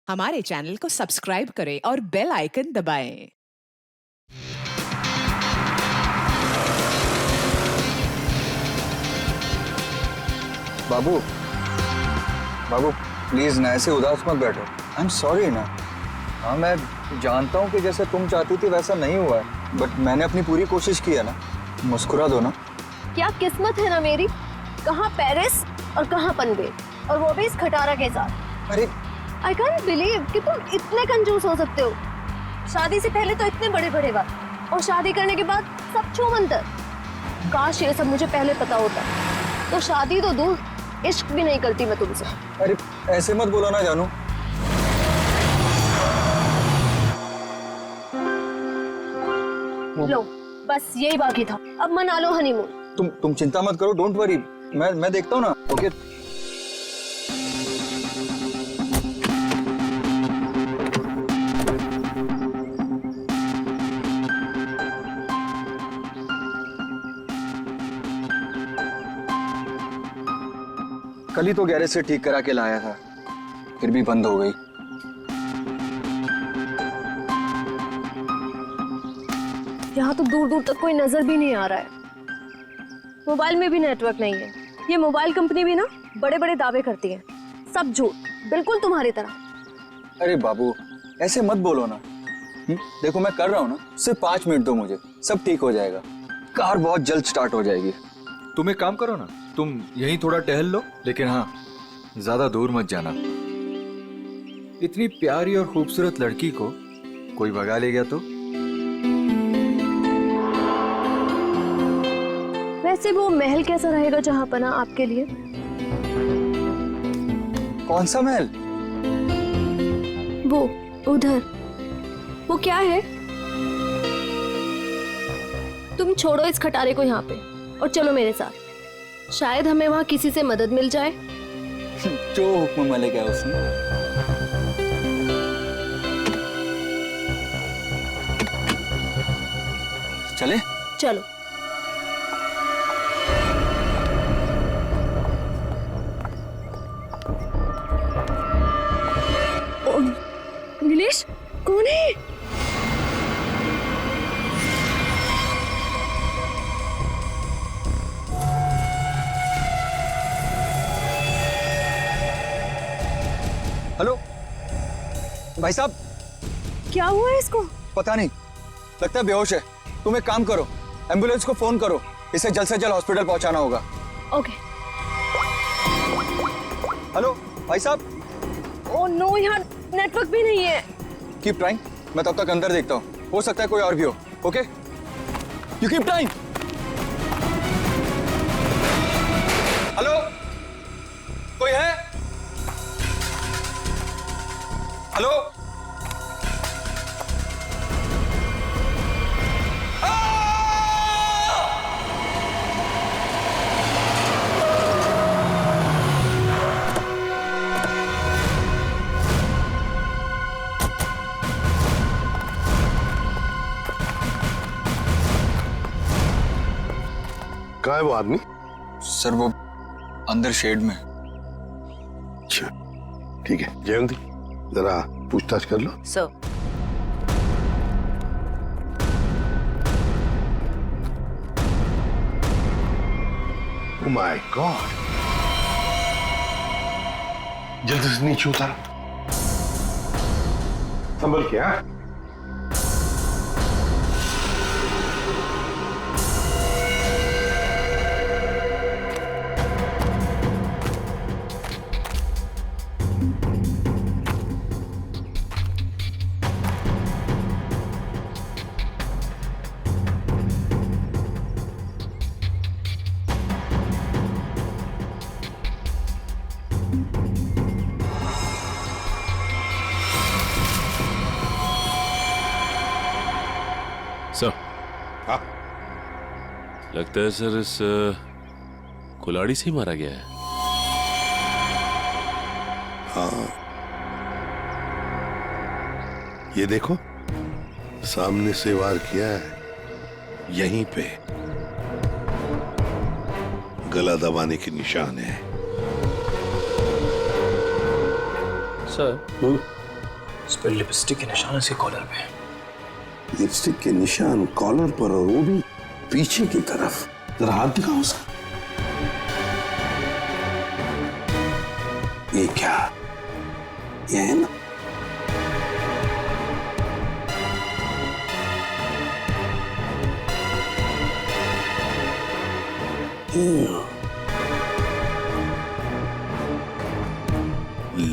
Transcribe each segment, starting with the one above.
हमारे चैनल को सब्सक्राइब करें और बेल आइकन दबाएं। बाबू, बाबू प्लीज ना ऐसे उदास मत बैठो। आई एम सॉरी ना। हाँ मैं जानता हूँ कि जैसे तुम चाहती थी वैसा नहीं हुआ है, बट मैंने अपनी पूरी कोशिश की है ना। मुस्कुरा दो ना। क्या किस्मत है ना मेरी, कहाँ पेरिस और कहाँ पनवेल, और वो भी इस खटारा के साथ। अरे आई कांट बिलीव कि तुम इतने कंजूस हो सकते हो। शादी से पहले तो इतने बड़े बड़े बात, और शादी करने के बाद सब छूमंतर। काश ये सब मुझे पहले पता होता, तो शादी तो दूर, इश्क भी नहीं करती मैं तुमसे। अरे ऐसे मत बोलो ना जानू। लो बस यही बाकी था, अब मना लो हनीमून। तुम चिंता मत करो, डोंट वरी। मैं देखता हूँ ना। ओके कल ही तो गैरेज से ठीक करा के लाया था, फिर भी बंद हो गई। यहाँ तो दूर दूर तक कोई नजर भी नहीं आ रहा है। मोबाइल में भी नेटवर्क नहीं है। ये मोबाइल कंपनी भी ना बड़े बड़े दावे करती है, सब झूठ, बिल्कुल तुम्हारी तरह। अरे बाबू ऐसे मत बोलो ना। देखो मैं कर रहा हूँ ना, सिर्फ 5 मिनट दो मुझे, सब ठीक हो जाएगा। कार बहुत जल्द स्टार्ट हो जाएगी। तुम एक काम करो ना, तुम यहीं थोड़ा टहल लो, लेकिन हाँ ज्यादा दूर मत जाना। इतनी प्यारी और खूबसूरत लड़की को कोई भगा ले गया तो? वैसे वो महल कैसा रहेगा जहाँ पना आपके लिए? कौन सा महल? वो उधर, वो क्या है? तुम छोड़ो इस खटारे को यहाँ पे और चलो मेरे साथ। शायद हमें वहाँ किसी से मदद मिल जाए। जो हुक्म मलिक है उसने। चले? चलो। ओ, नीलेश, कौन है? हेलो भाई साहब। क्या हुआ है इसको? पता नहीं, लगता है बेहोश है। तुम एक काम करो, एम्बुलेंस को फोन करो, इसे जल्द से जल्द हॉस्पिटल पहुंचाना होगा। ओके। हेलो भाई साहब। ओ नो, यहाँ नेटवर्क भी नहीं है। कीप ट्राइंग, मैं तब तक अंदर देखता हूँ, हो सकता है कोई और भी हो। Okay you keep trying. Hello कोई है? हेलो कहाँ है वो आदमी? सर वो अंदर शेड में। अच्छा ठीक है, जयंती जरा पूछताछ कर लो। सर ओह माय गॉड, जल्दी से नीचे उतारो, संभल के। हाँ सर, हाँ लगता है सर इस कुल्हाड़ी से ही मारा गया है। हाँ, ये देखो सामने से वार किया है, यहीं पे गला दबाने के निशान है। सर, इस पर लिपस्टिक के निशान इसके कॉलर पे। लिपस्टिक के निशान कॉलर पर, और वो भी पीछे की तरफ। जरा हाथ दिखाओ उसका। ये क्या? ये है ना?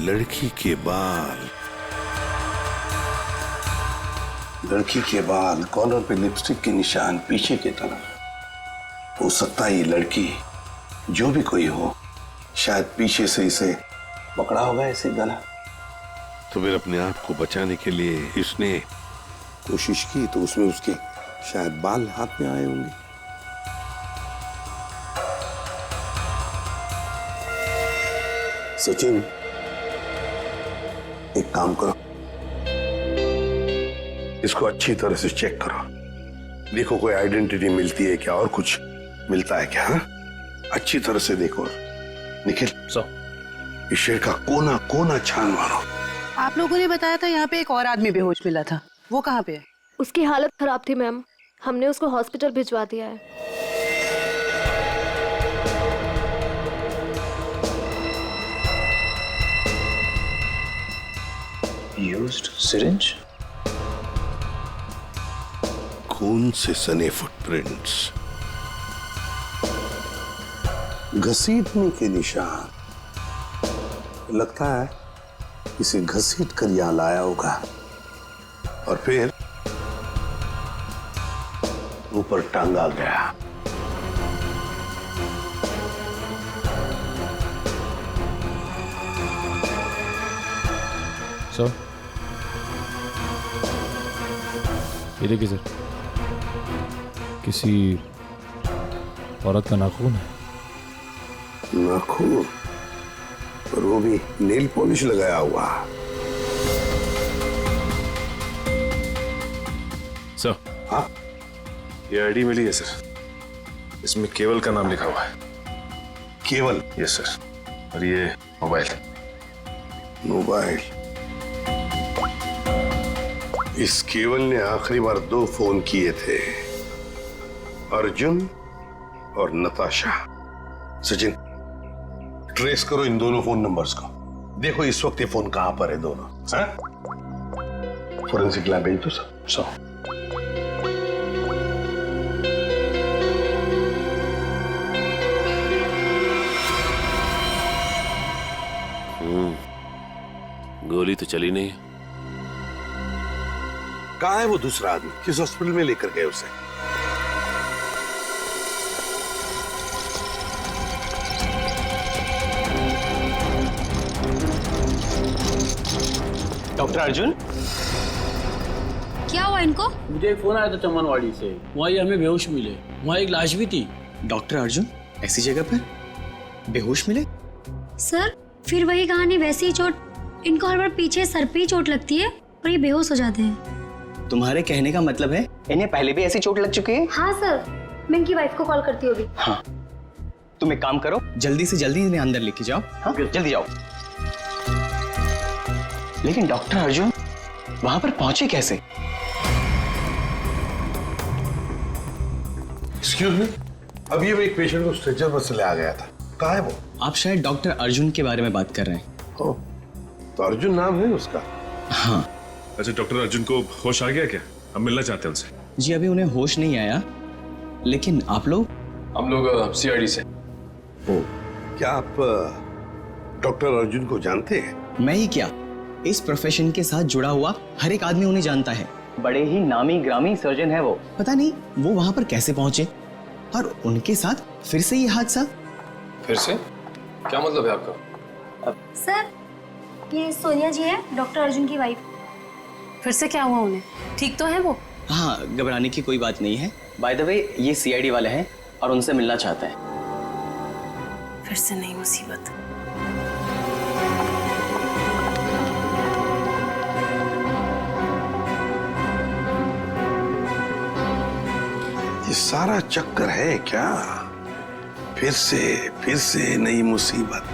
लड़की के बाल, लड़की के बाल, कॉलर पे लिपस्टिक के निशान पीछे की तरफ। हो सकता है ये लड़की, जो भी कोई हो, शायद पीछे से इसे पकड़ा होगा ऐसे गला। तो फिर अपने आप को बचाने के लिए इसने कोशिश की, तो उसमें उसके शायद बाल हाथ में आए होंगे। सचिन, एक काम करो, इसको अच्छी तरह से चेक करो, देखो कोई आइडेंटिटी मिलती है क्या, और कुछ मिलता है क्या? हाँ, अच्छी तरह से देखो। निखिल, इस शेर का कोना कोना छान मारो। आप लोगों ने बताया था यहाँ पे एक और आदमी बेहोश मिला था, वो कहाँ पे है? उसकी हालत खराब थी मैम, हमने उसको हॉस्पिटल भिजवा दिया है। Used syringe? खून से सने फुटप्रिंट्स, घसीटने के निशान। लगता है इसे घसीट कर यहां लाया होगा और फिर ऊपर टांगा गया। सर, ये देखिए सर, किसी औरत का नाखून है। नाखून? पर वो भी नेल पॉलिश लगाया हुआ। सर, हाँ, ये आईडी मिली है सर, इसमें केवल का नाम लिखा हुआ है। केवल? यस सर, और ये मोबाइल। मोबाइल? इस केवल ने आखिरी बार 2 फोन किए थे, अर्जुन और नताशा। सचिन, ट्रेस करो इन दोनों फोन नंबर्स को, देखो इस वक्त ये फोन कहां पर है दोनों। फोरेंसिक लैब भेज दो सर। गोली तो चली नहीं। कहां है वो दूसरा आदमी? किस हॉस्पिटल में लेकर गए उसे? डॉक्टर अर्जुन, क्या हुआ इनको? मुझे एक फोन आया था चमनवाड़ी से, वहाँ ये हमें बेहोश मिले, वहाँ एक लाश भी थी। डॉक्टर अर्जुन, ऐसी जगह पर बेहोश मिले? सर, फिर वही कहानी, वैसी ही चोट। इनको हर बार पीछे सर पे ही चोट लगती है और ये बेहोश हो जाते हैं। तुम्हारे कहने का मतलब है इन्हें पहले भी ऐसी चोट लग चुकी है? हाँ सर, मैं इनकी वाइफ को कॉल करती हूँ अभी। हाँ, तुम एक काम करो, जल्दी से जल्दी इन्हें अंदर लेके जाओ। हाँ, जल्दी जाओ। लेकिन डॉक्टर अर्जुन, वहां पर पहुंचे कैसे? एक्सक्यूज मी, अभी एक पेशेंट को स्ट्रेचर पर से ले आ गया था, कहाँ है वो? आप शायद डॉक्टर अर्जुन के बारे में बात कर रहे हैं। ओ, तो अर्जुन नाम है उसका? हाँ। अच्छा, डॉक्टर अर्जुन को होश आ गया क्या? हम मिलना चाहते हैं उनसे। जी, अभी उन्हें होश नहीं आया, लेकिन आप लोग? हम लोग सीआईडी से। ओ, क्या आप डॉक्टर अर्जुन को जानते हैं? मैं ही क्या, इस प्रोफेशन के साथ जुड़ा हुआ हर एक आदमी उन्हें जानता है। बड़े ही नामी ग्रामी सर्जन है वो। पता नहीं वो वहां पर कैसे पहुंचे, और उनके साथ फिर से ये हादसा। फिर से? क्या मतलब है आपका? सर, ये सोनिया जी है, डॉक्टर अर्जुन की वाइफ। फिर से क्या हुआ उन्हें? ठीक तो है वो? हाँ, घबराने की कोई बात नहीं है। बाय द वे, ये सीआईडी वाले हैं और उनसे मिलना चाहते हैं। फिर से नई मुसीबत। ये सारा चक्कर है क्या? फिर से नई मुसीबत।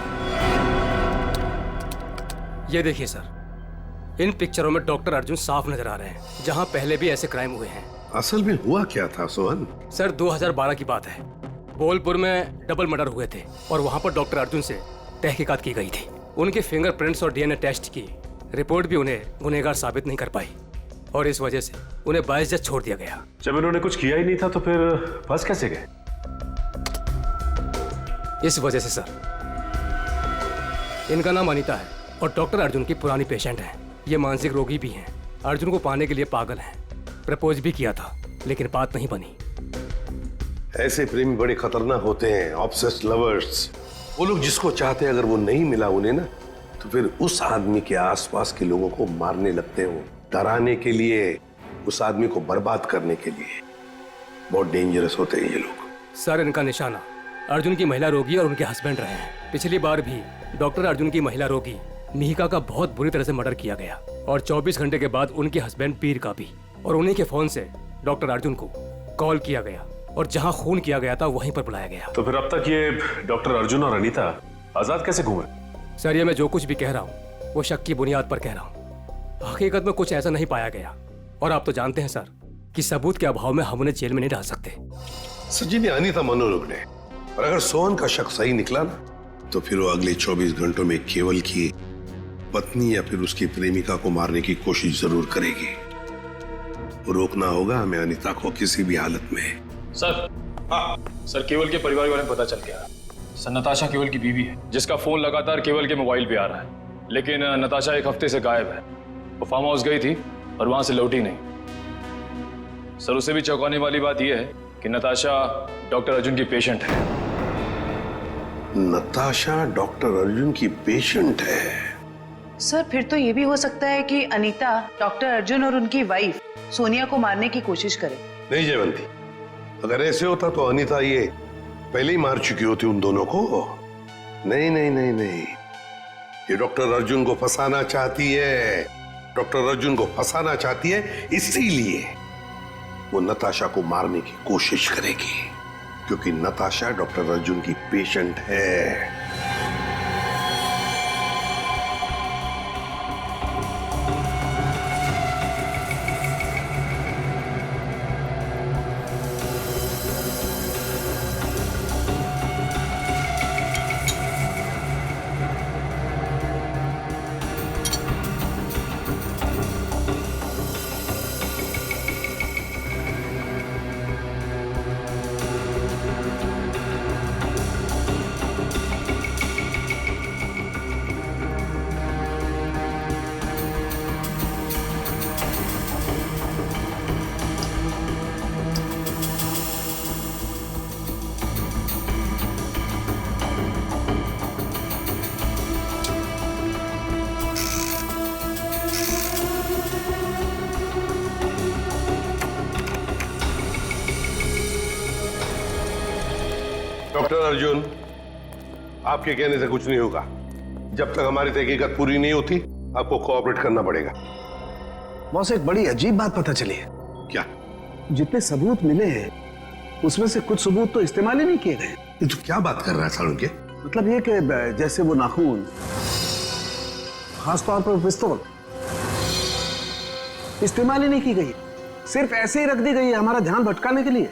ये देखिए सर, इन पिक्चरों में डॉक्टर अर्जुन साफ नजर आ रहे हैं, जहां पहले भी ऐसे क्राइम हुए हैं। असल में हुआ क्या था सोहन? सर 2012 की बात है। बोलपुर में डबल मर्डर हुए थे और वहां पर डॉक्टर अर्जुन से तहकीकात की गई थी। उनके फिंगरप्रिंट्स और डीएनए टेस्ट की रिपोर्ट भी उन्हें गुनहगार साबित नहीं कर पाई और इस वजह से उन्हें बाइज्जत छोड़ दिया गया। जब इन्होंने कुछ किया ही नहीं था तो फिर फंस कैसे गए? इस वजह से सर। इनका नाम अनीता है और डॉक्टर अर्जुन की पुरानी पेशेंट है। ये मानसिक रोगी भी हैं। अर्जुन को पाने के लिए पागल हैं। प्रपोज भी किया था लेकिन बात नहीं बनी। ऐसे प्रेमी बड़े खतरनाक होते हैं, ऑब्सेस्ड लवर्स। वो लोग जिसको चाहते हैं अगर वो नहीं मिला उन्हें ना, तो फिर उस आदमी के आसपास के लोगों को मारने लगते हो, डराने के लिए, उस आदमी को बर्बाद करने के लिए। बहुत डेंजरस होते हैं ये लोग। सर इनका निशाना अर्जुन की महिला रोगी और उनके हस्बैंड रहे हैं। पिछली बार भी डॉक्टर अर्जुन की महिला रोगी मिहिका का बहुत बुरी तरह से मर्डर किया गया और 24 घंटे के बाद उनके हस्बैंड पीर का भी। और उन्हीं के फोन से डॉक्टर अर्जुन को कॉल किया गया और जहां खून किया गया था वहीं पर बुलाया गया। तो फिर अब तक ये डॉक्टर अर्जुन और अनीता आजाद कैसे घूमे? सर ये मैं जो कुछ भी कह रहा हूँ वो शक की बुनियाद पर कह रहा हूँ। हकीकत में कुछ ऐसा नहीं पाया गया और आप तो जानते हैं सर कि सबूत के अभाव में हम उन्हें जेल में नहीं डाल सकते। सचिन अनीता मनोरोग ने, और अगर सोहन का शक सही निकला ना, तो फिर वो अगले 24 घंटों में केवल की पत्नी या फिर उसकी प्रेमिका को मारने की कोशिश जरूर करेगी। रोकना होगा हमें अनीता को किसी भी हालत में। सर सर केवल के परिवार वाले को पता चल गया। सर नताशा केवल की बीवी है जिसका फोन लगातार केवल के मोबाइल पे आ रहा है, लेकिन नताशा एक हफ्ते से गायब है। वो फार्म हाउस गई थी और वहां से लौटी नहीं। सर उसे भी चौंकाने वाली बात यह है कि नताशा डॉक्टर अर्जुन की पेशेंट है। नताशा डॉक्टर अर्जुन की पेशेंट है? सर फिर तो ये भी हो सकता है कि अनीता डॉक्टर अर्जुन और उनकी वाइफ सोनिया को मारने की कोशिश करे। नहीं जयवंती, अगर ऐसे होता तो अनीता ये पहले ही मार चुकी होती उन दोनों को। नहीं नहीं नहीं नहीं, ये डॉक्टर अर्जुन को फंसाना चाहती है। डॉक्टर अर्जुन को फंसाना चाहती है, इसीलिए वो नताशा को मारने की कोशिश करेगी, क्योंकि नताशा डॉक्टर अर्जुन की पेशेंट है। डॉक्टर अर्जुन, आपके कहने से कुछ नहीं होगा। जब तक हमारी तहकीकात पूरी नहीं होती आपको कोऑपरेट करना पड़ेगा। बॉस एक बड़ी अजीब बात पता चली है। क्या? जितने सबूत मिले हैं उसमें से कुछ सबूत तो इस्तेमाल ही नहीं किए गए। ये तो क्या बात कर रहा है सालुंके? मतलब ये कि जैसे वो नाखून, खासतौर पर पिस्तौल इस्तेमाल ही नहीं की गई, सिर्फ ऐसे ही रख दी गई है हमारा ध्यान भटकाने के लिए।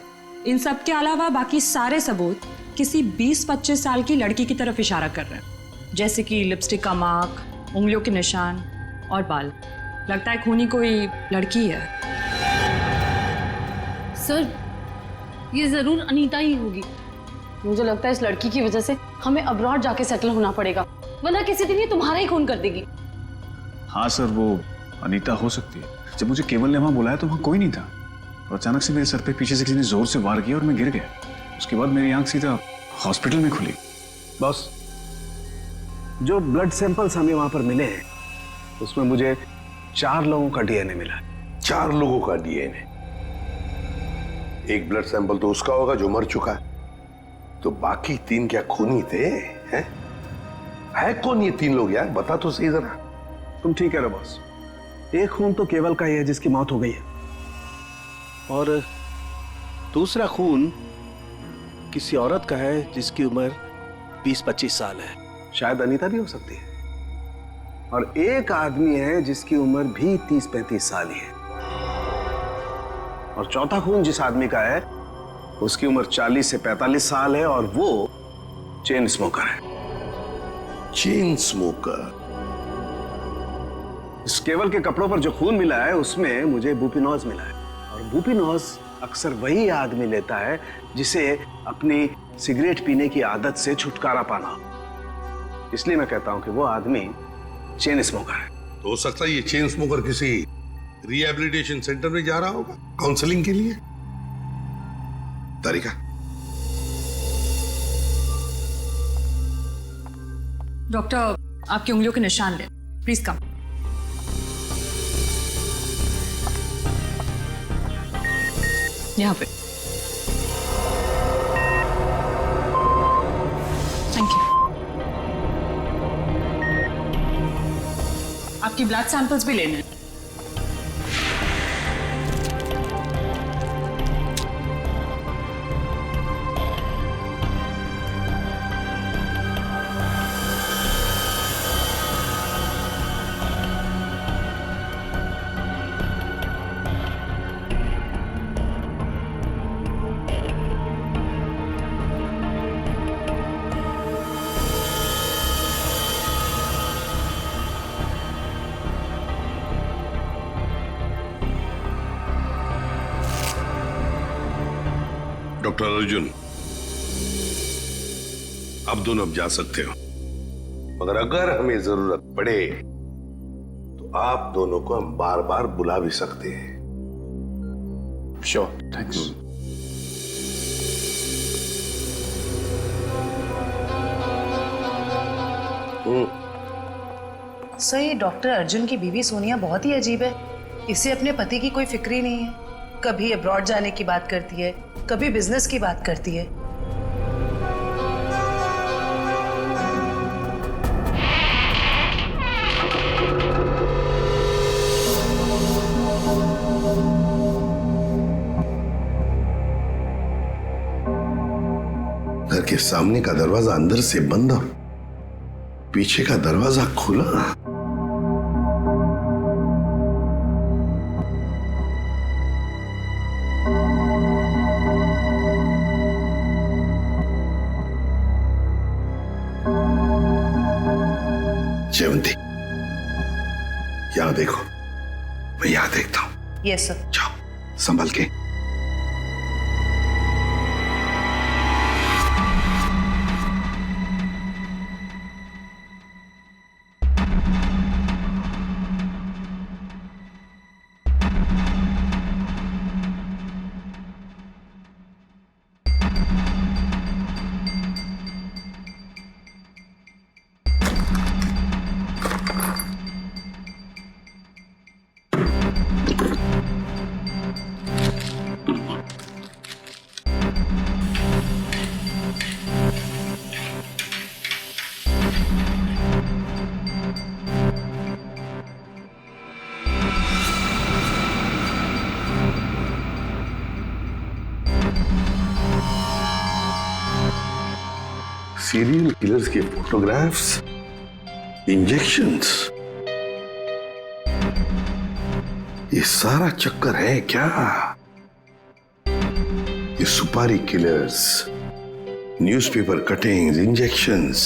इन सब के अलावा बाकी सारे सबूत किसी 20-25 साल की लड़की की तरफ इशारा कर रहे हैं, जैसे कि लिपस्टिक का मार्क, उंगलियों के निशान और बाल। लगता है खूनी कोई लड़की है। सर ये जरूर अनीता ही होगी। मुझे लगता है इस लड़की की वजह से हमें अब्रॉड जाके सेटल होना पड़ेगा, वरना किसी दिन ये तुम्हारा ही खून कर देगी। हाँ सर, वो अनीता हो सकती है। जब मुझे केवल ने वहां बुलाया तो वहां कोई नहीं था और अचानक से मेरे सर पे पीछे से किसी ने जोर से वार किया और मैं गिर गया। उसके बाद मेरी आंख सीधा हॉस्पिटल में खुली। बॉस, जो ब्लड सैंपल्स हमें वहां पर मिले हैं उसमें मुझे 4 लोगों का डीएनए मिला। 4 लोगों का डीएनए? एक ब्लड सैंपल तो उसका होगा जो मर चुका है, तो बाकी 3 क्या खूनी थे? हैं? है कौन ये 3 लोग यार, बता तो सही जरा। तुम ठीक कह रहे हो बॉस, एक खून तो केवल का ही है जिसकी मौत हो गई है, और दूसरा खून किसी औरत का है जिसकी उम्र 20-25 साल है। शायद अनीता भी हो सकती है। और एक आदमी है जिसकी उम्र भी 30-35 साल ही है। और चौथा खून जिस आदमी का है उसकी उम्र 40 से 45 साल है और वो चेन स्मोकर है। Chain smoker? इस केवल के कपड़ों पर जो खून मिला है उसमें मुझे बुपिनॉज मिला है, और बुपिनॉज अक्सर वही आदमी लेता है जिसे अपनी सिगरेट पीने की आदत से छुटकारा पाना हो। इसलिए मैं कहता हूं कि वो आदमी चेन स्मोकर है। तो हो सकता है ये चेन स्मोकर किसी रिहैबिलिटेशन सेंटर में जा रहा होगा काउंसलिंग के लिए। तारिका, डॉक्टर आपकी उंगलियों के निशान ले, प्लीज कम। यहाँ पे। Thank you. आपकी ब्लड सैंपल्स भी लेने हैं। डॉक्टर अर्जुन, अब दोनों जा सकते हो, मगर अगर हमें जरूरत पड़े तो आप दोनों को हम बार बार बुला भी सकते हैं। Sure, thanks. सही, डॉक्टर अर्जुन की बीवी सोनिया बहुत ही अजीब है। इसे अपने पति की कोई फिक्र ही नहीं है। कभी अब्रॉड जाने की बात करती है, कभी बिजनेस की बात करती है। घर के सामने का दरवाजा अंदर से बंद और पीछे का दरवाजा खुला। जयवंती, यहां देखो, मैं यहां देखता हूं। Yes sir. जाओ, संभल के। सीरियल किलर्स के फोटोग्राफ्स, इंजेक्शंस, ये सारा चक्कर है क्या? ये सुपारी killers, newspaper cuttings, injections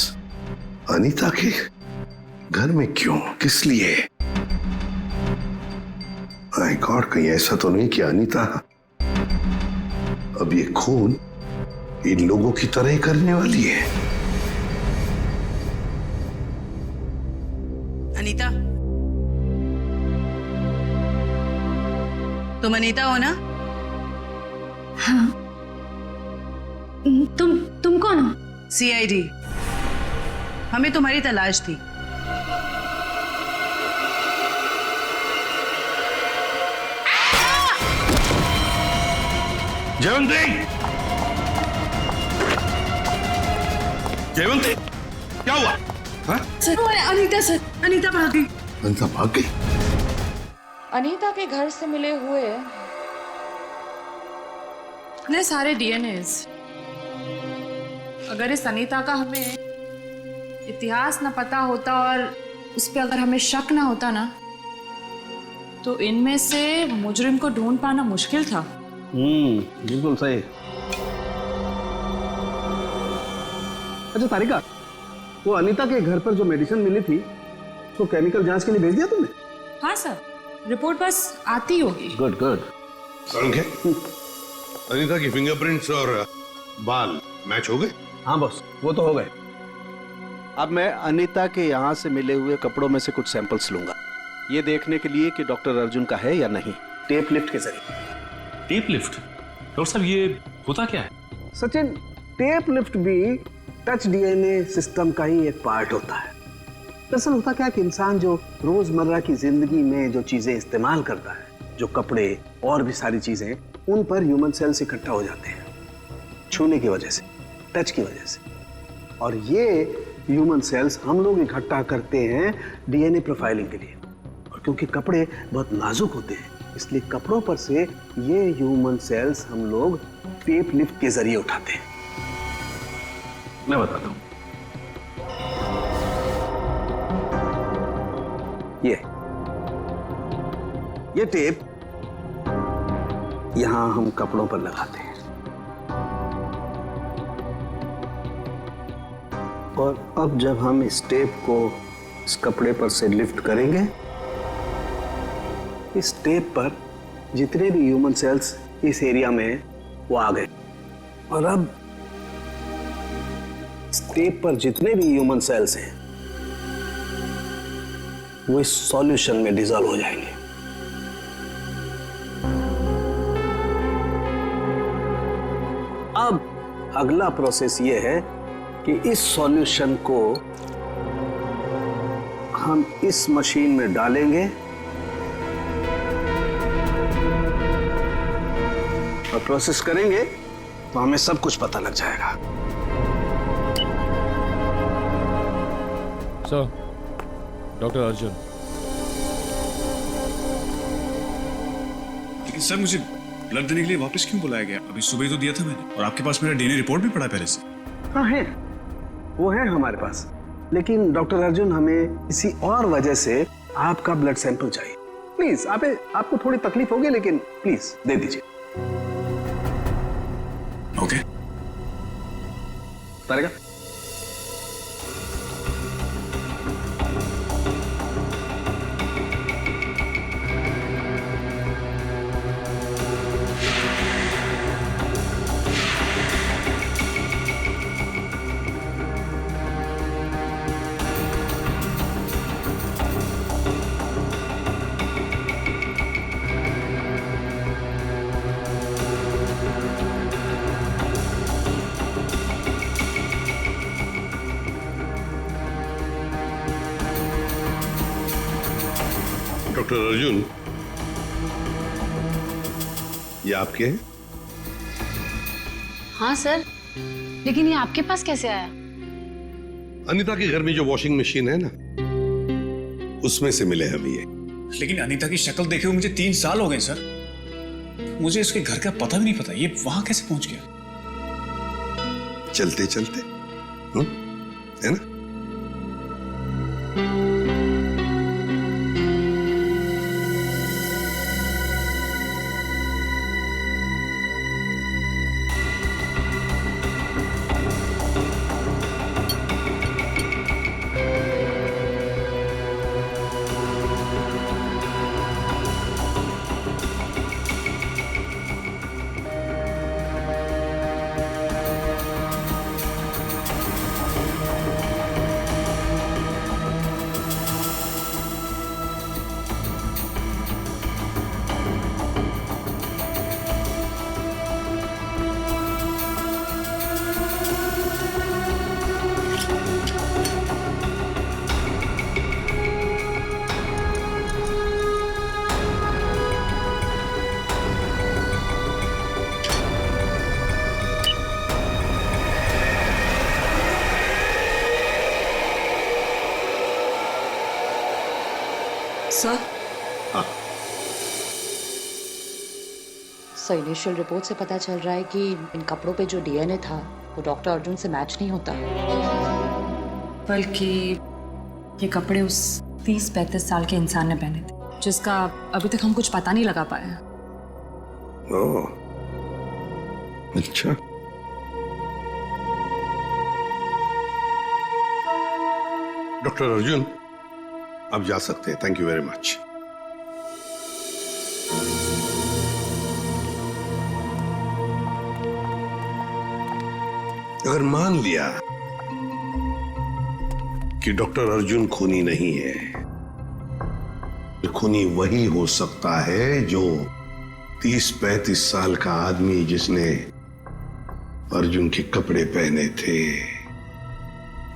Anita के घर में क्यों, किस लिए? माय गॉड, कहीं ऐसा तो नहीं कि अनीता अब ये खून इन लोगों की तरह ही करने वाली है? अनीता, तुम अनीता हो ना? हाँ। तुम कौन हो? सीआईडी। हमें तुम्हारी तलाश थी। जयवंती, जयवंती, क्या हुआ? सर, अनीता सर, अनीता भाग गई। अनीता भाग गई? अनीता के घर से मिले हुए इतने सारे डीएनएस, अगर इस अनीता का हमें इतिहास न पता होता और उस पर अगर हमें शक ना होता ना, तो इनमें से मुजरिम को ढूंढ पाना मुश्किल था। बिल्कुल सही। अच्छा तारिका, वो अनीता के घर पर जो मेडिसिन मिली थी उसको केमिकल जांच के लिए भेज दिया तुमने? हाँ सर, रिपोर्ट बस आती होगी। Good good. अनीता की फिंगरप्रिंट्स और बाल मैच हो गए? हाँ बॉस, वो तो हो गए। अब मैं अनीता के यहाँ से मिले हुए कपड़ों में से कुछ सैंपल्स लूंगा, ये देखने के लिए कि डॉक्टर अर्जुन का है या नहीं, टेप लिफ्ट के जरिए। Tape lift? डॉक्टर साहब ये होता क्या है? सचिन, टेप लिफ्ट भी टच डीएनए सिस्टम का ही एक पार्ट होता है। दरअसल होता क्या कि इंसान जो रोजमर्रा की जिंदगी में जो चीजें इस्तेमाल करता है, जो कपड़े और भी सारी चीजें, उन पर ह्यूमन सेल्स इकट्ठा हो जाते हैं छूने की वजह से, टच की वजह से। और ये ह्यूमन सेल्स हम लोग इकट्ठा करते हैं डीएनए प्रोफाइलिंग के लिए। और क्योंकि कपड़े बहुत नाजुक होते हैं, इसलिए kपड़ों पर से ये ह्यूमन सेल्स हम लोग टेप लिफ्ट के जरिए उठाते हैं। मैं बताता हूं। ये टेप यहां हम कपड़ों पर लगाते हैं और अब जब हम इस टेप को इस कपड़े पर से लिफ्ट करेंगे, इस टेप पर जितने भी ह्यूमन सेल्स इस एरिया में वो आ गए। और अब इस टेप पर जितने भी ह्यूमन सेल्स हैं वो इस सॉल्यूशन में डिसॉल्व हो जाएंगे। अब अगला प्रोसेस ये है कि इस सॉल्यूशन को हम इस मशीन में डालेंगे और प्रोसेस करेंगे तो हमें सब कुछ पता लग जाएगा। Sir, doctor Arjun. लेकिन सर मुझे ब्लड देने के लिए वापस क्यों बुलाया गया? अभी सुबह तो दिया था मैंने, और आपके पास मेरा डीएनए रिपोर्ट भी पड़ा पहले से। हाँ है, वो है हमारे पास, लेकिन डॉक्टर अर्जुन हमें किसी और वजह से आपका ब्लड सैंपल चाहिए। प्लीज, आपको थोड़ी तकलीफ होगी, लेकिन प्लीज दे दीजिए। ओके। तारिका, डॉक्टर अर्जुन, ये आपके हैं? हाँ सर, लेकिन ये आपके पास कैसे आया? अनीता के घर में जो वॉशिंग मशीन है ना, उसमें से मिले हमें ये। लेकिन अनीता की शक्ल देखे हुए मुझे 3 साल हो गए सर। मुझे इसके घर का पता भी नहीं पता, ये वहां कैसे पहुंच गया? चलते चलते है ना? सर, सर इनिशियल रिपोर्ट से पता चल रहा है कि इन कपड़ों पे जो डीएनए था वो डॉक्टर अर्जुन से मैच नहीं होता, बल्कि ये कपड़े उस 30-35 साल के इंसान ने पहने थे, जिसका अभी तक हम कुछ पता नहीं लगा पाए हैं। ओह, अच्छा। डॉक्टर अर्जुन, आप जा सकते हैं। Thank you very much. अगर मान लिया कि डॉक्टर अर्जुन खूनी नहीं है, खूनी वही हो सकता है जो 30-35 साल का आदमी जिसने अर्जुन के कपड़े पहने थे,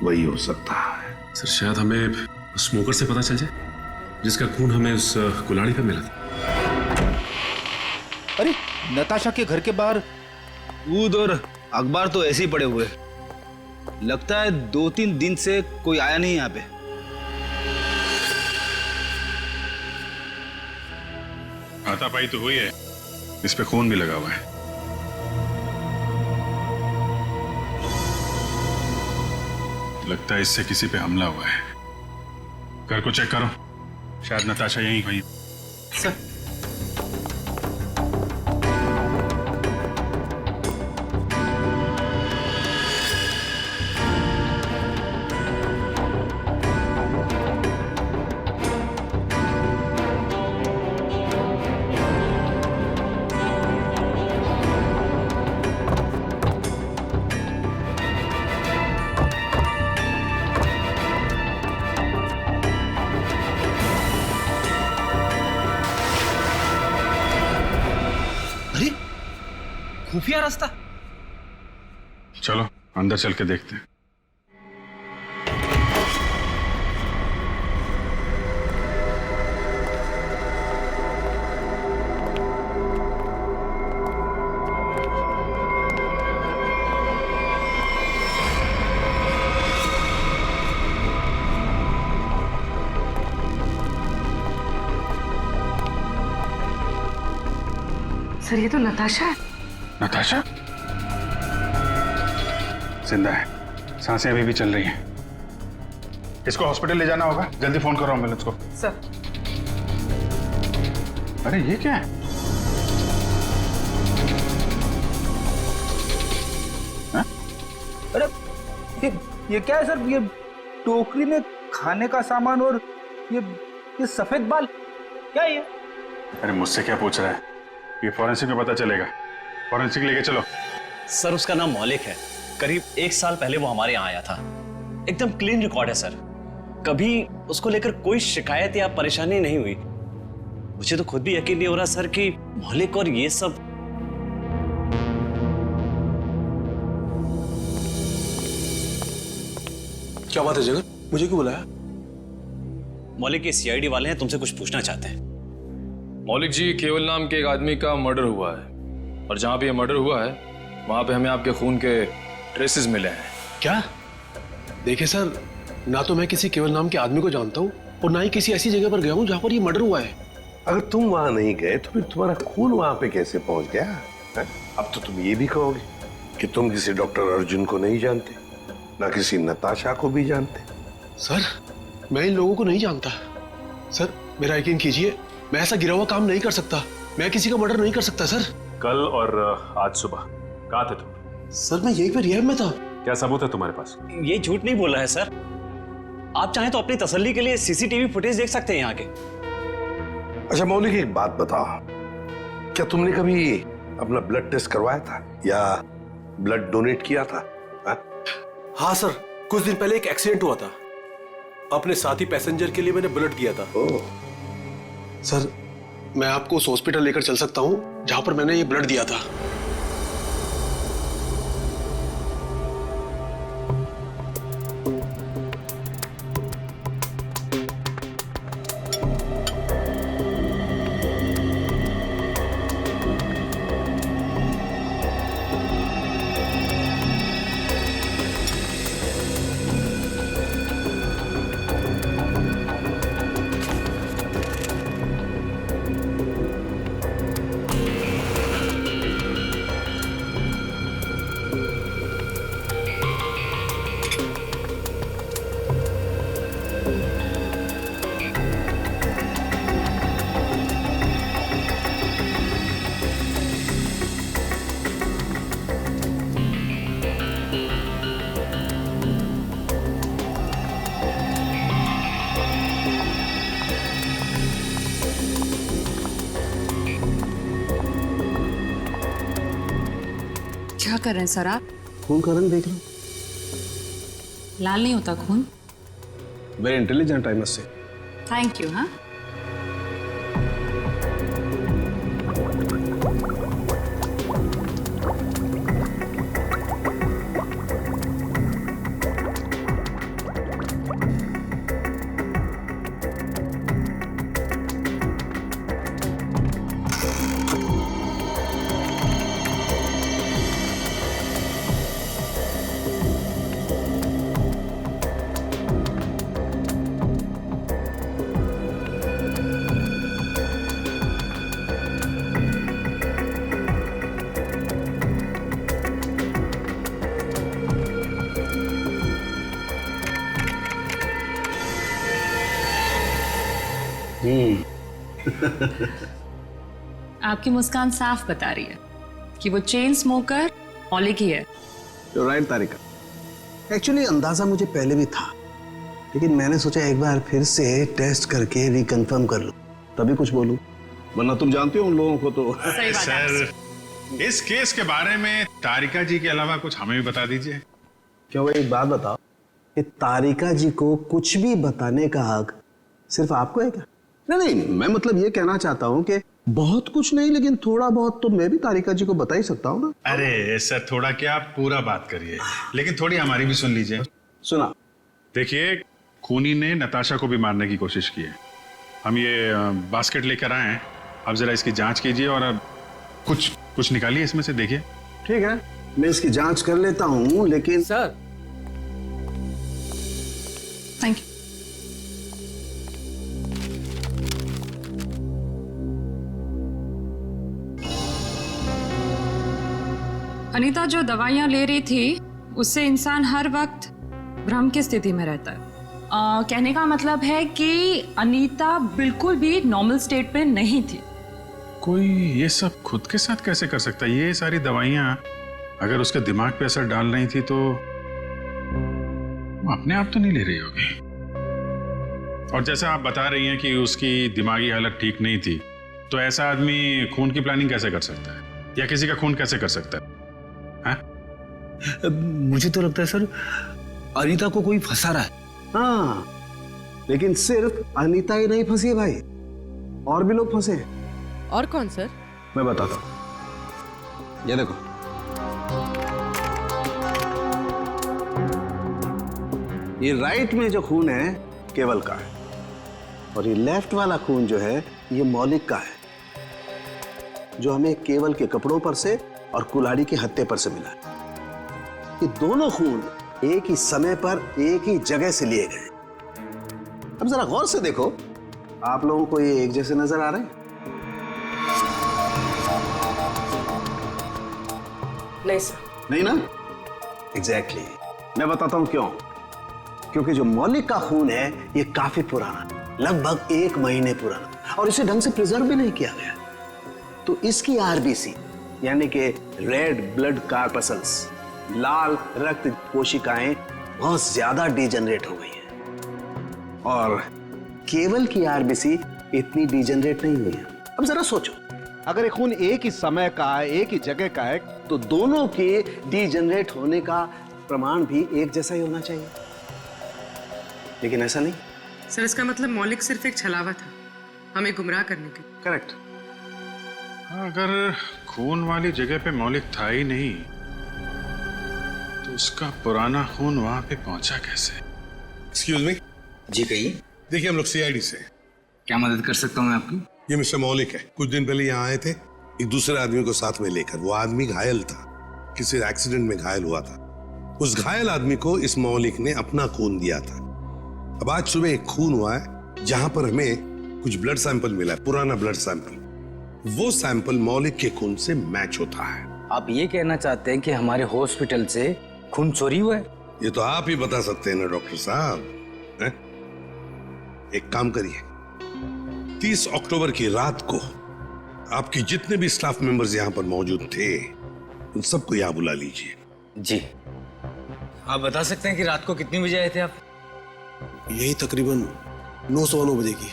वही हो सकता है। सर शायद हमें स्मोकर से पता चल जाए जिसका खून हमें उस कुल्हाड़ी पे मिला था। अरे नताशा के घर के बाहर दूध और अखबार तो ऐसे ही पड़े हुए, लगता है 2-3 दिन से कोई आया नहीं यहाँ पे। हाथापाई तो हुई है, इस पे खून भी लगा हुआ है। लगता है इससे किसी पे हमला हुआ है। घर को चेक करो, शायद नताशा यहीं हुई। सर खुफिया रास्ता। चलो अंदर चल के देखते हैं। सर ये तो नताशा है। नताशा जिंदा है, सांसें अभी भी चल रही हैं। इसको हॉस्पिटल ले जाना होगा, जल्दी फोन करो एम्बुलेंस को। सर अरे ये क्या है? हा? अरे ये क्या है सर? ये टोकरी में खाने का सामान और ये सफेद बाल क्या है ये? अरे मुझसे क्या पूछ रहा है? ये फॉरेंसिक में पता चलेगा। फॉरेंसिक लेके चलो। सर उसका नाम मौलिक है, करीब 1 साल पहले वो हमारे यहाँ आया था। एकदम क्लीन रिकॉर्ड है सर, कभी उसको लेकर कोई शिकायत या परेशानी नहीं हुई। मुझे तो खुद भी यकीन नहीं हो रहा सर कि मौलिक और ये सब। क्या बात है जगत, मुझे क्यों बुलाया? मौलिक के सीआईडी वाले हैं, तुमसे कुछ पूछना चाहते हैं। मौलिक जी, केवल नाम के एक आदमी का मर्डर हुआ है और जहां पे ये मर्डर हुआ है वहां पे हमें आपके खून के ट्रेसेस मिले हैं। क्या? देखिए सर, ना तो मैं किसी केवल नाम के आदमी को जानता हूँ और ना ही किसी ऐसी जगह पर गया हूँ जहाँ पर ये मर्डर हुआ है। अगर तुम वहां नहीं गए तो फिर तुम्हारा खून वहां पे कैसे पहुंच गया है? अब तो तुम ये भी कहोगे कि तुम किसी डॉक्टर अर्जुन को नहीं जानते, ना किसी नताशा को भी जानते। सर मैं इन लोगों को नहीं जानता। सर मेरा यकीन कीजिए, मैं ऐसा गिरा हुआ काम नहीं कर सकता। मैं किसी का मर्डर नहीं कर सकता सर। कल और आज सुबह कहाँ थे तुम? सर मैं यहीं पे रिहैब में था। क्या सबूत है तुम्हारे पास? ये झूठ नहीं बोल रहा है सर। आप चाहें तो अपनी तसल्ली के लिए सीसीटीवी फुटेज देख सकते हैं यहाँ के। अच्छा मौलिक, एक बात बताओ, क्या तुमने कभी अपना ब्लड टेस्ट करवाया था या ब्लड डोनेट किया था? हाँ सर, कुछ दिन पहले एक एक्सीडेंट हुआ था, अपने साथी पैसेंजर के लिए मैंने ब्लड किया था। सर मैं आपको उस हॉस्पिटल लेकर चल सकता हूँ जहां पर मैंने ये ब्लड दिया था। कर रहे हैं सर आप? खून का रंग देख रहा हूँ। लाल नहीं होता खून। Very intelligent I must say. Thank you. हाँ, आपकी मुस्कान साफ बता रही है कि वो चेन स्मोकर मौलिक ही है। राइट तारिका, एक्चुअली अंदाजा मुझे पहले भी था, लेकिन मैंने सोचा एक बार फिर से टेस्ट करके रिकंफर्म कर लूं, तभी कुछ बोलूं, वरना तुम जानते हो उन लोगों को तो। सर, इस केस के बारे में तारिका जी के अलावा कुछ हमें भी बता दीजिए। क्यों भाई, एक बात बताओ कि तारिका जी को कुछ भी बताने का हक सिर्फ आपको है क्या? नहीं, मैं मतलब ये कहना चाहता हूँ कि बहुत कुछ नहीं, लेकिन थोड़ा बहुत तो मैं भी तारिका जी को बता ही सकता हूँ ना। अरे सर, थोड़ा क्या, आप पूरा बात करिए, लेकिन थोड़ी हमारी भी सुन लीजिए। सुना। देखिए, खूनी ने नताशा को भी मारने की कोशिश की है। हम ये बास्केट लेकर आए हैं, आप जरा इसकी जांच कीजिए और अब कुछ निकालिए इसमें से, देखिए। ठीक है, मैं इसकी जांच कर लेता हूँ, लेकिन सर। Thank you. अनीता जो दवाइयां ले रही थी उससे इंसान हर वक्त भ्रम की स्थिति में रहता है। कहने का मतलब है कि अनीता बिल्कुल भी नॉर्मल स्टेट पे नहीं थी। कोई ये सब खुद के साथ कैसे कर सकता है? ये सारी दवाइयां अगर उसके दिमाग पे असर डाल रही थी तो वो अपने आप तो नहीं ले रही होगी। और जैसा आप बता रही हैं कि उसकी दिमागी हालत ठीक नहीं थी, तो ऐसा आदमी खून की प्लानिंग कैसे कर सकता है या किसी का खून कैसे कर सकता है? मुझे तो लगता है सर अनीता को कोई फंसा रहा है। हाँ, लेकिन सिर्फ अनीता ही नहीं फंसी है भाई, और भी लोग फंसे हैं। और कौन सर? मैं बताता हूं, ये देखो। ये राइट में जो खून है केवल का है, और ये लेफ्ट वाला खून जो है ये मौलिक का है, जो हमें केवल के कपड़ों पर से और कुल्हाड़ी के हत्थे पर से मिला है। ये दोनों खून एक ही समय पर एक ही जगह से लिए गए। अब जरा गौर से देखो, आप लोगों को ये एक जैसे नजर आ रहे हैं? नहीं सर। नहीं ना? एग्जैक्टली। मैं बताता हूं क्यों। क्योंकि जो मौलिक का खून है ये काफी पुराना, लगभग 1 महीने पुराना, और इसे ढंग से प्रिजर्व भी नहीं किया गया। तो इसकी आरबीसी यानी कि रेड ब्लड कार्पसल्स, लाल रक्त कोशिकाएं बहुत ज्यादा डिजेनरेट हो गई हैं, और केवल की आरबीसी इतनी डिजेनरेट नहीं हुई है। अब जरा सोचो, अगर ये खून एक ही समय का है, एक ही जगह का है, तो दोनों के डिजेनरेट होने का प्रमाण भी एक जैसा ही होना चाहिए, लेकिन ऐसा नहीं। सर, इसका मतलब मौलिक सिर्फ एक छलावा था हमें गुमराह करने के। करेक्ट। अगर खून वाली जगह पे मौलिक था ही नहीं, तो उसका पुराना खून वहां पे पहुंचा कैसे? Excuse me. जी कहिए। देखिए, हम लोग सीआईडी से। क्या मदद कर सकता हूँ मैं आपकी? ये मिस्टर मौलिक है। कुछ दिन पहले यहाँ आए थे एक दूसरे आदमी को साथ में लेकर। वो आदमी घायल था, किसी एक्सीडेंट में घायल हुआ था। उस घायल आदमी को इस मौलिक ने अपना खून दिया था। अब आज सुबह एक खून हुआ है जहां पर हमें कुछ ब्लड सैंपल मिला है, पुराना ब्लड सैंपल। वो सैंपल मौलिक के खून से मैच होता है। आप ये कहना चाहते हैं कि हमारे हॉस्पिटल से खून चोरी हुआ है? ये तो आप ही बता सकते हैं ना डॉक्टर साहब। एक काम करिए, 30 अक्टूबर की रात को आपके जितने भी स्टाफ मेंबर्स यहाँ पर मौजूद थे उन सबको यहाँ बुला लीजिए। जी। आप बता सकते हैं कि रात को कितनी बजे आए थे आप? यही तकरीबन 9:09 बजे की।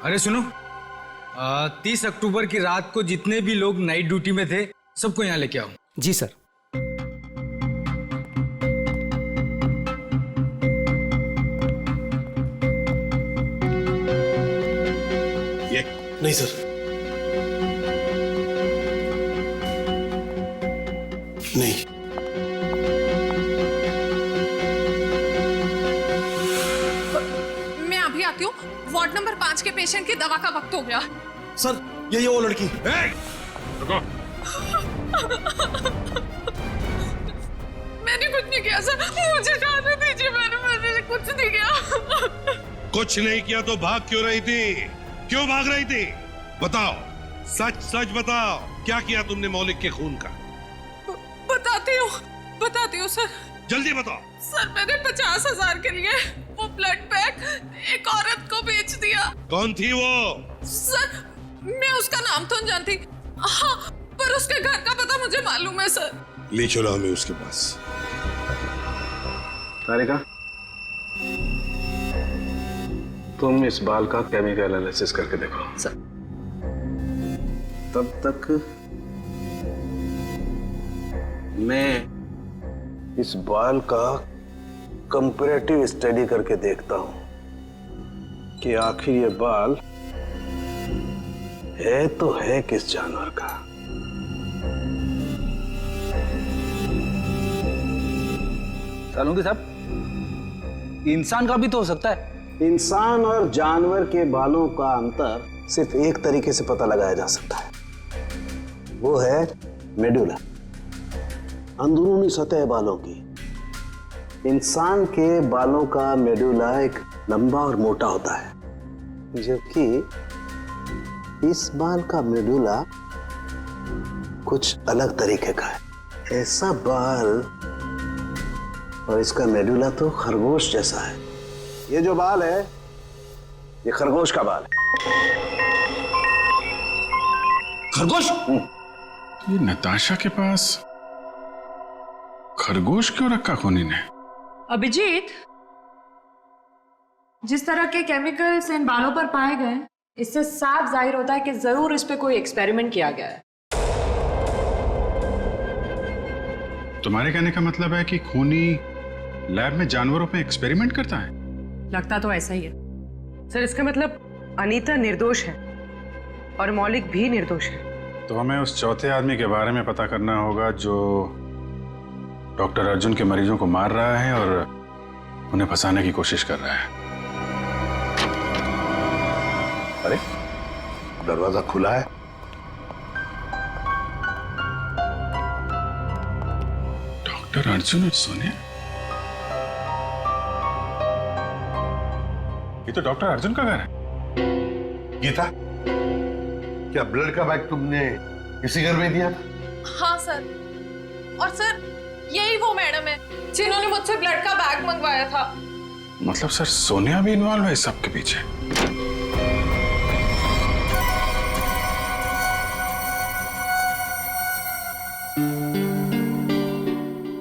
अरे सुनो, 30 अक्टूबर की रात को जितने भी लोग नाइट ड्यूटी में थे सबको यहाँ लेके आओ। जी सर। ये? नहीं सर, नहीं। मैं अभी आती हूँ। वार्ड नंबर 5 के पेशेंट की दवा का वक्त हो गया। सर, यही वो लड़की। रुको। मैंने कुछ नहीं किया सर, मुझे जाने दीजिए। मैंने कुछ नहीं किया। कुछ नहीं किया तो भाग क्यों रही थी? क्यों भाग रही थी? बताओ, सच सच बताओ, क्या किया तुमने मौलिक के खून का? बताती हूँ सर। जल्दी बताओ। सर, मैंने 50,000 के लिए वो ब्लड पैक एक औरत को बेच दिया। कौन थी वो? सर, मैं उसका नाम तो नहीं जानती। हाँ, पर उसके घर का पता मुझे मालूम है सर। ले चलो हमें उसके पास। तारिका, तुम इस बाल का केमिकल एनालिसिस करके देखो। सर। तब तक मैं इस बाल का कंपैरेटिव स्टडी करके देखता हूं कि आखिर ये बाल है तो है किस जानवर का। सालुंगी साहब, इंसान का भी तो हो सकता है। इंसान और जानवर के बालों का अंतर सिर्फ एक तरीके से पता लगाया जा सकता है, वो है मेडुला, अंदरूनी सतह बालों की। इंसान के बालों का मेडुला एक लंबा और मोटा होता है, जबकि इस बाल का मेडुला कुछ अलग तरीके का है। ऐसा बाल और इसका मेडुला तो खरगोश जैसा है। ये जो बाल है, ये खरगोश का बाल है। खरगोश? ये नताशा के पास खरगोश क्यों रखा खूनी ने? अभिजीत, जिस तरह के केमिकल्स इन बालों पर पाए गए, इससे साफ जाहिर होता है कि जरूर इस पे कोई एक्सपेरिमेंट किया गया है। तुम्हारे कहने का मतलब है कि खूनी लैब में जानवरों पे एक्सपेरिमेंट करता है? लगता तो ऐसा ही है सर। इसका मतलब अनीता निर्दोष है और मौलिक भी निर्दोष है। तो हमें उस चौथे आदमी के बारे में पता करना होगा जो डॉक्टर अर्जुन के मरीजों को मार रहा है और उन्हें फंसाने की कोशिश कर रहा है। अरे, दरवाजा खुला है। डॉक्टर अर्जुन और सोनिया? ये तो डॉक्टर अर्जुन का घर है। गीता, क्या ब्लड का बैग तुमने इसी घर में दिया था? हाँ सर। और सर, यही वो मैडम है जिन्होंने मुझसे ब्लड का बैग मंगवाया था। मतलब सर, सोनिया भी इन्वॉल्व है इस सब के पीछे?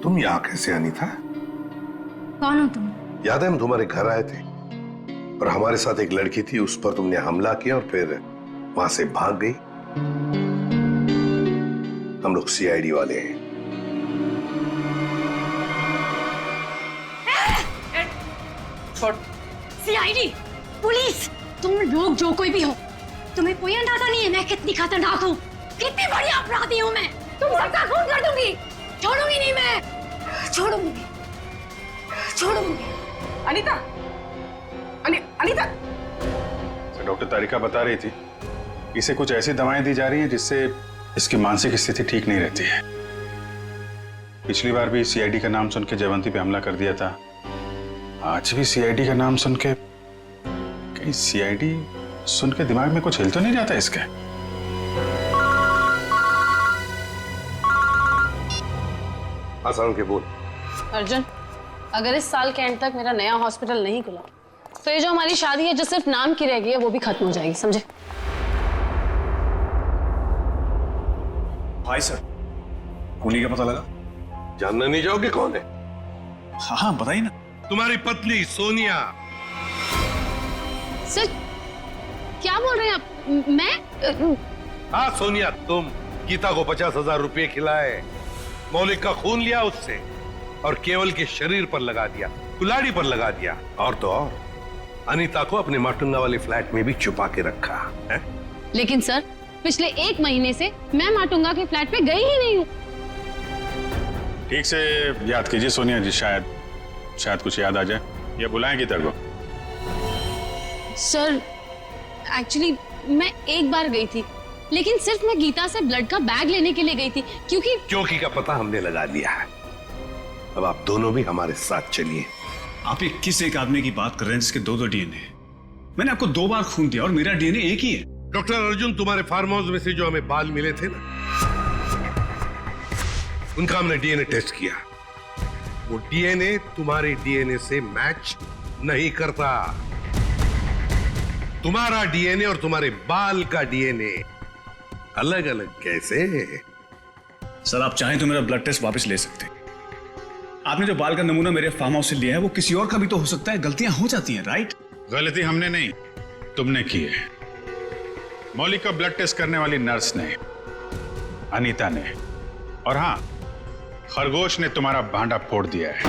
तुम यहाँ कैसे आनी था? कौन हो तुम? याद है हम तुम्हारे घर आए थे और हमारे साथ एक लड़की थी, उस पर तुमने हमला किया और फिर वहां से भाग गई। हम लोग सीआईडी वाले हैं। सीआईडी, पुलिस, तुम लोग जो कोई भी हो, तुम्हें कोई अंदाजा नहीं है मैं कितनी खतरनाक हूँ, कितनी बड़ी अपराधी हूँ मैं। तुम सबका खून कर दूंगी, छोड़ूंगी नहीं मैं, छोड़ूंगी। अनीता, अनीता। डॉक्टर तारिका बता रही थी, इसे कुछ ऐसी दवाएं दी जा रही हैं जिससे इसकी मानसिक स्थिति ठीक नहीं रहती है। पिछली बार भी सीआईडी का नाम सुन के जयवंती पे हमला कर दिया था, आज भी सीआईडी का नाम सुन के, कहीं सीआईडी सुन के दिमाग में कुछ हिल तो नहीं जाता इसके? आसान के बोल। अर्जुन, अगर इस साल के एंड तक मेरा नया हॉस्पिटल नहीं खुला तो ये जो हमारी शादी है जो सिर्फ नाम की रह गई है वो भी खत्म हो जाएगी, समझे? भाई सर, खूनी का पता लगा? जानना नहीं चाहोगे कौन है? हाँ बताइए ना। तुम्हारी पत्नी सोनिया। सर, क्या बोल रहे हैं आप? मैं? हाँ सोनिया, तुम गीता को 50,000 रुपए खिलाए, मौलिक का खून लिया उससे और केवल के शरीर पर लगा दिया, कुल्हाड़ी पर लगा दिया, और तो और अनीता को अपने माटुंगा वाले फ्लैट में भी छुपा के रखा है। लेकिन सर, पिछले 1 महीने से मैं माटुंगा के फ्लैट पे गई ही नहीं हूँ। ठीक से याद कीजिए सोनिया जी, शायद कुछ याद आ जाए या बुलाएंगी तेरे को। सर, एक्चुअली मैं एक बार गई थी, लेकिन सिर्फ मैं गीता से ब्लड का बैग लेने के लिए गई थी, क्योंकि का पता हमने लगा लिया है। अब आप दोनों भी हमारे साथ चलिए। आप ये किस एक आदमी की बात कर रहे हैं जिसके 2 डीएनए? मैंने आपको 2 बार खून दिया और मेरा डीएनए एक ही है। डॉक्टर अर्जुन, तुम्हारे फार्म हाउस में से जो हमें बाल मिले थे ना, उनका हमने डीएनए टेस्ट किया। वो डीएनए तुम्हारे डीएनए से मैच नहीं करता। तुम्हारा डीएनए और तुम्हारे बाल का डीएनए अलग अलग कैसे? सर, आप चाहें तो मेरा ब्लड टेस्ट वापस ले सकते हैं। आपने जो बाल का नमूना मेरे फार्म हाउस से लिया है वो किसी और का भी तो हो सकता है। गलतियां हो जाती हैं, राइट? गलती हमने नहीं, तुमने की है। मौलिक का ब्लड टेस्ट करने वाली नर्स ने, अनीता ने, और हाँ, खरगोश ने तुम्हारा भांडा फोड़ दिया है।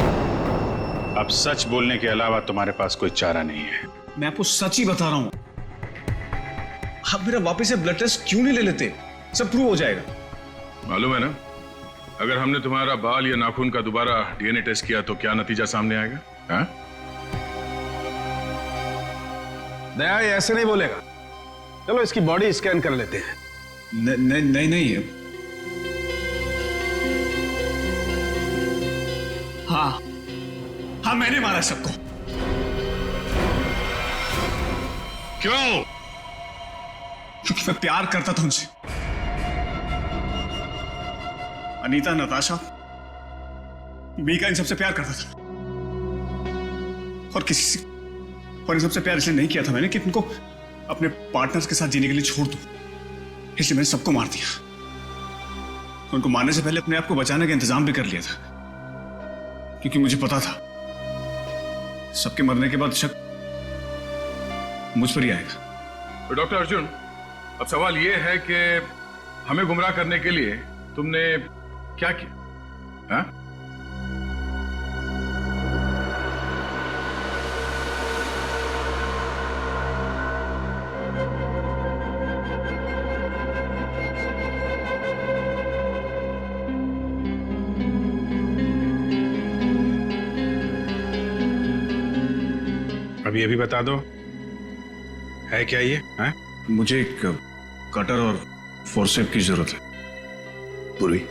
अब सच बोलने के अलावा तुम्हारे पास कोई चारा नहीं है। मैं आपको सच ही बता रहा हूं। आप मेरा वापस से ब्लड टेस्ट क्यों नहीं ले लेते? सब प्रूव हो जाएगा। मालूम है ना, अगर हमने तुम्हारा बाल या नाखून का दोबारा डीएनए टेस्ट किया तो क्या नतीजा सामने आएगा? हाँ? दया ये ऐसे नहीं बोलेगा। चलो इसकी बॉडी स्कैन कर लेते हैं। नहीं। हाँ, मैंने मारा सबको। क्यों? क्योंकि मैं प्यार करता था उनसे। अनीता, नताशा, मीका, इन सबसे प्यार करता था। और इन सबसे प्यार इसलिए नहीं किया था मैंने कि इनको अपने पार्टनर्स के साथ जीने के लिए छोड़ दूं। इसलिए मैंने सबको मार दिया। उनको मारने से पहले अपने आप को बचाने का इंतजाम भी कर लिया था, क्योंकि मुझे पता था सबके मरने के बाद शक मुझ पर ही आएगा। तो डॉक्टर अर्जुन, अब सवाल यह है कि हमें गुमराह करने के लिए तुमने क्या किया? हाँ? अब ये भी बता दो, है क्या ये? है? मुझे एक कटर और फोर्सेप की जरूरत है। पूरी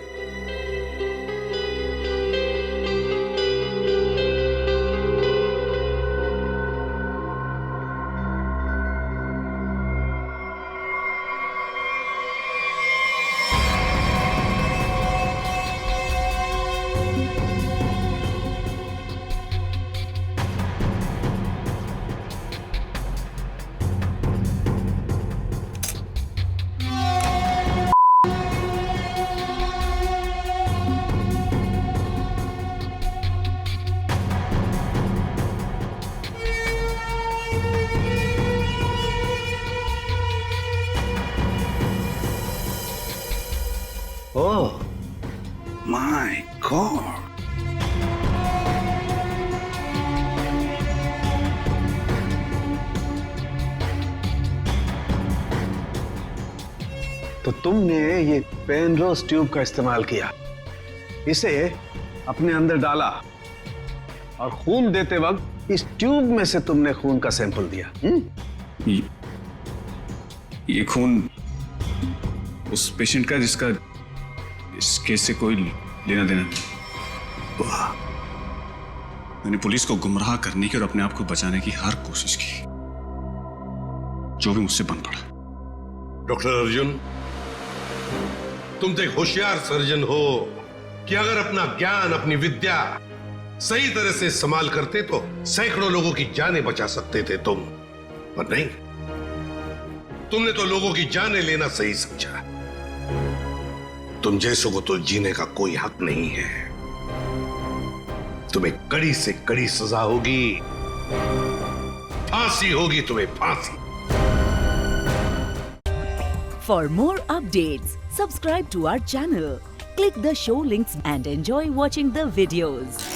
Oh my God! तो तुमने ये पेनरोज ट्यूब का इस्तेमाल किया, इसे अपने अंदर डाला और खून देते वक्त इस ट्यूब में से तुमने खून का सैंपल दिया। ये खून उस पेशेंट का जिसका इस केस से कोई लेना देना नहीं। वाह! मैंने पुलिस को गुमराह करने की और अपने आप को बचाने की हर कोशिश की, जो भी मुझसे बन पड़ा। डॉक्टर अर्जुन, तुम तो एक होशियार सर्जन हो कि अगर अपना ज्ञान, अपनी विद्या सही तरह से इस्तेमाल करते तो सैकड़ों लोगों की जानें बचा सकते थे तुम, पर नहीं, तुमने तो लोगों की जानें लेना सही समझा। तुम जैसों को तो जीने का कोई हक नहीं है। तुम्हें कड़ी से कड़ी सजा होगी, फांसी होगी तुम्हें, फांसी। For more updates, subscribe to our channel, click the show links and enjoy watching the videos.